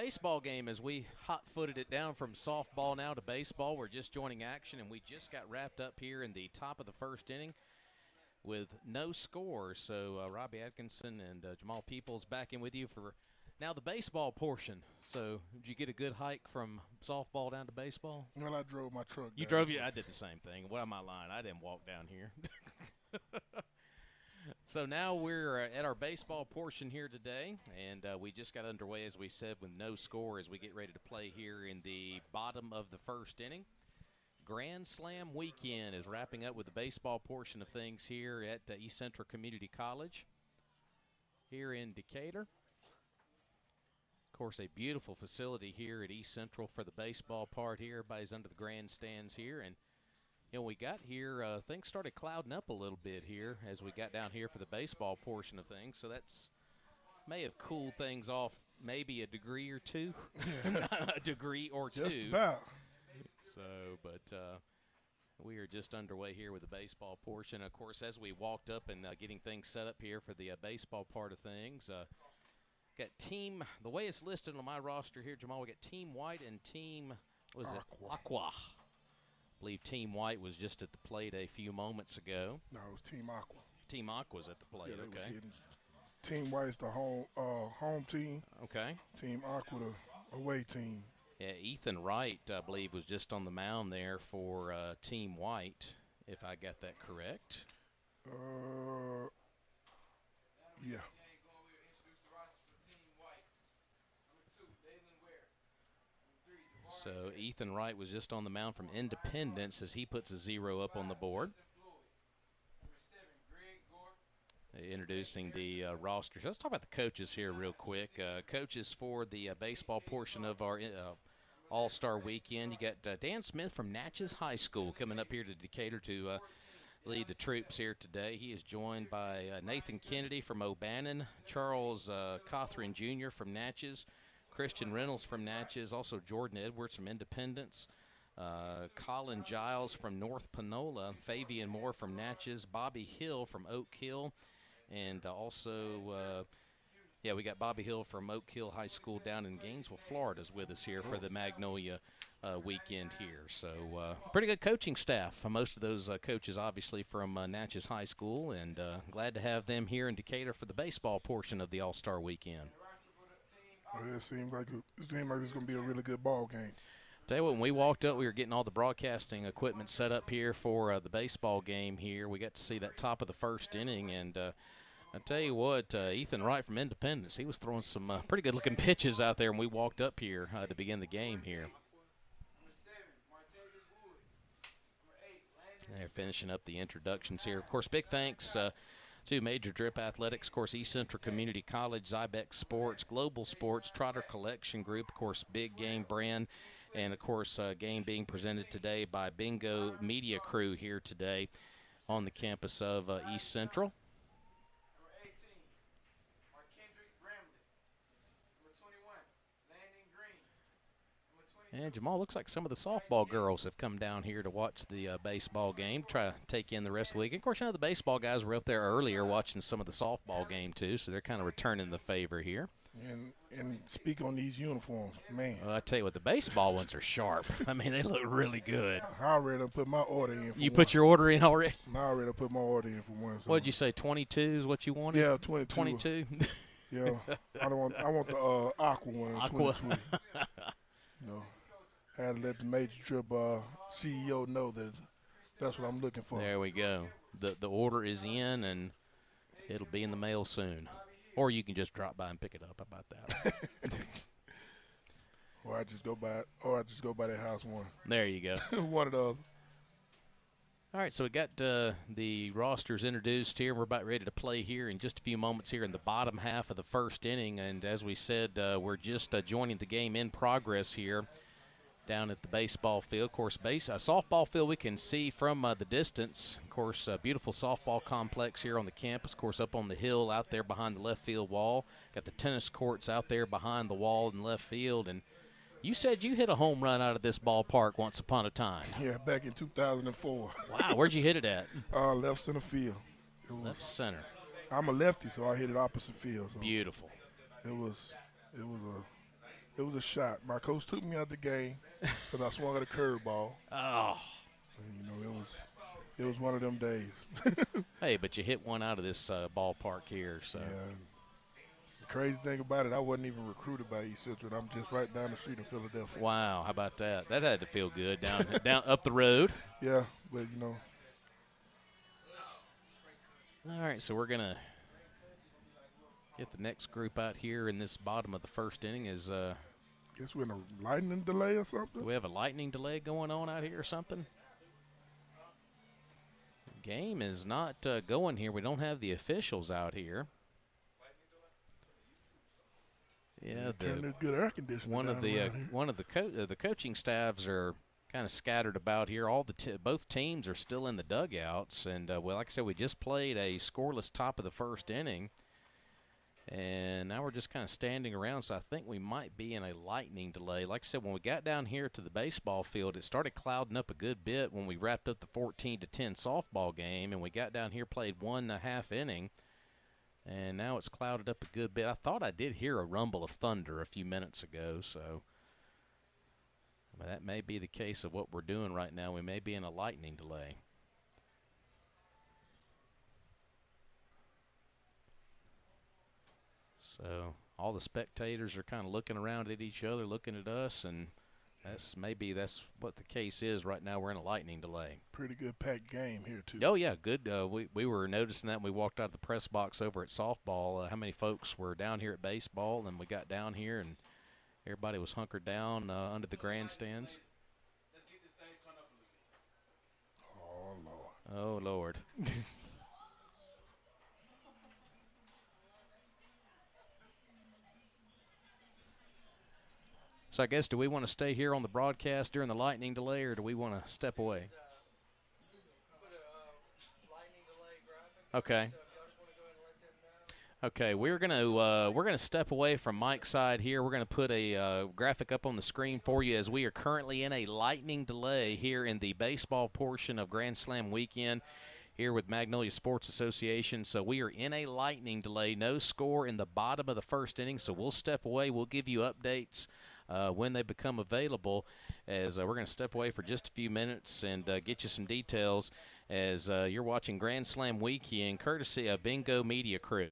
Baseball game as we hot-footed it down from softball now to baseball. We're just joining action, and we just got wrapped up here in the top of the first inning with no score. So Robbie Atkinson and Jamal Peoples back in with you for now the baseball portion. So did you get a good hike from softball down to baseball? Well, I drove my truck. You drove your – I did the same thing. What am I lying? I didn't walk down here. So now we're at our baseball portion here today, and we just got underway, as we said, with no score as we get ready to play here in the bottom of the first inning. Grand Slam weekend is wrapping up with the baseball portion of things here at East Central Community College here in Decatur. Of course, a beautiful facility here at East Central for the baseball part here. Everybody's under the grandstands here, and we got here, things started clouding up a little bit here as we got down here for the baseball portion of things. So that's may have cooled things off maybe a degree or two, a degree or two. Just about. So, but we are just underway here with the baseball portion. Of course, as we walked up and getting things set up here for the baseball part of things, got team, the way it's listed on my roster here, Jamal, we got Team White and Team, what was it, Aqua. I believe Team White was just at the plate a few moments ago. No, it was Team Aqua. Team Aqua's at the plate, Yeah, okay. Team White's the home team. Okay. Team Aqua the away team. Yeah, Ethan Wright, I believe, was just on the mound there for Team White, if I got that correct. Yeah. So Ethan Wright was just on the mound from Independence as he puts a 0 up on the board. Introducing the roster. So let's talk about the coaches here real quick. Coaches for the baseball portion of our All-Star weekend. You got Dan Smith from Natchez High School coming up here to Decatur to lead the troops here today. He is joined by Nathan Kennedy from O'Bannon, Charles Cothran Jr. from Natchez, Christian Reynolds from Natchez, also Jordan Edwards from Independence, Colin Giles from North Panola, Fabian Moore from Natchez, Bobby Hill from Oak Hill, and also, we got Bobby Hill from Oak Hill High School down in Gainesville, Florida, is with us here for the Magnolia weekend here. So pretty good coaching staff. Most of those coaches obviously from Natchez High School, and glad to have them here in Decatur for the baseball portion of the All-Star weekend. It seems like it's going to be a really good ball game. Tell you what, when we walked up, we were getting all the broadcasting equipment set up here for the baseball game here. We got to see that top of the first inning, and I tell you what, Ethan Wright from Independence, he was throwing some pretty good-looking pitches out there when we walked up here to begin the game here. They're finishing up the introductions here. Of course, big thanks to Major Drip Athletics, of course, East Central Community College, Zybex Sports, Global Sports, Trotter Collection Group, of course, Big Game Brand, and, of course, game being presented today by Bingo Media Crew here today on the campus of East Central. And Jamal, looks like some of the softball girls have come down here to watch the baseball game, try to take in the rest of the week. Of course, the baseball guys were up there earlier watching some of the softball game too, so they're kind of returning the favor here. And speak on these uniforms, man. Well, I tell you what, the baseball ones are sharp. I mean, they look really good. I already put my order in for You one. put your order in already? I already put my order in for one. So. What did you say, 22 is what you wanted? Yeah, 22. 22? Yeah. I want the aqua one, Aqua. 22. Had to let the Major Trip CEO know that that's what I'm looking for. There we go. The order is in, and it'll be in the mail soon. Or you can just drop by and pick it up. How about that? Or I just go by their house one. There you go. One of the other. All right, so we got the rosters introduced here. We're about ready to play here in just a few moments here in the bottom half of the first inning. And as we said, we're just joining the game in progress here down at the baseball field. Of course, softball field we can see from the distance. Of course, beautiful softball complex here on the campus. Of course, up on the hill out there behind the left field wall. Got the tennis courts out there behind the wall in left field. And you said you hit a home run out of this ballpark once upon a time. Yeah, back in 2004. Wow, where'd you hit it at? Left center field. Left center. I'm a lefty, so I hit it opposite field. So Beautiful. It was It was a shot. My coach took me out the game because I swung at a curveball. Oh. And, it was one of them days. Hey, but you hit one out of this ballpark here, so. Yeah. The crazy thing about it, I wasn't even recruited by East Central. I'm just right down the street in Philadelphia. Wow, how about that? That had to feel good down up the road. Yeah, but All right, so we're gonna get the next group out here in this bottom of the first inning. Guess we're in a lightning delay or something. Do we have a lightning delay going on out here or something? Game is not going here. We don't have the officials out here. Yeah, turn good air conditioning. One of the coaching staffs are kind of scattered about here. Both teams are still in the dugouts, and well, like I said, we just played a scoreless top of the first inning, and now we're just kind of standing around. So I think we might be in a lightning delay. Like I said, when we got down here to the baseball field, it started clouding up a good bit when we wrapped up the 14-10 softball game, and we got down here, played 1.5 inning. And now it's clouded up a good bit. I thought I did hear a rumble of thunder a few minutes ago, so that may be the case of what we're doing right now. We may be in a lightning delay. So all the spectators are kind of looking around at each other, looking at us, and that's what the case is right now. We're in a lightning delay. Pretty good packed game here, too. Oh, yeah, good. We were noticing that when we walked out of the press box over at softball, how many folks were down here at baseball, and we got down here, and everybody was hunkered down under the grandstands. Oh, Lord. Oh, Lord. So I guess, do we want to stay here on the broadcast during the lightning delay, or do we want to step away? Okay. Okay, we're gonna step away from Mike's side here. We're gonna put a graphic up on the screen for you as we are currently in a lightning delay here in the baseball portion of Grand Slam weekend here with Magnolia Sports Association. So we are in a lightning delay. No score in the bottom of the first inning. So we'll step away. We'll give you updates when they become available, as we're going to step away for just a few minutes and get you some details as you're watching Grand Slam weekend courtesy of Bingo Media Crew.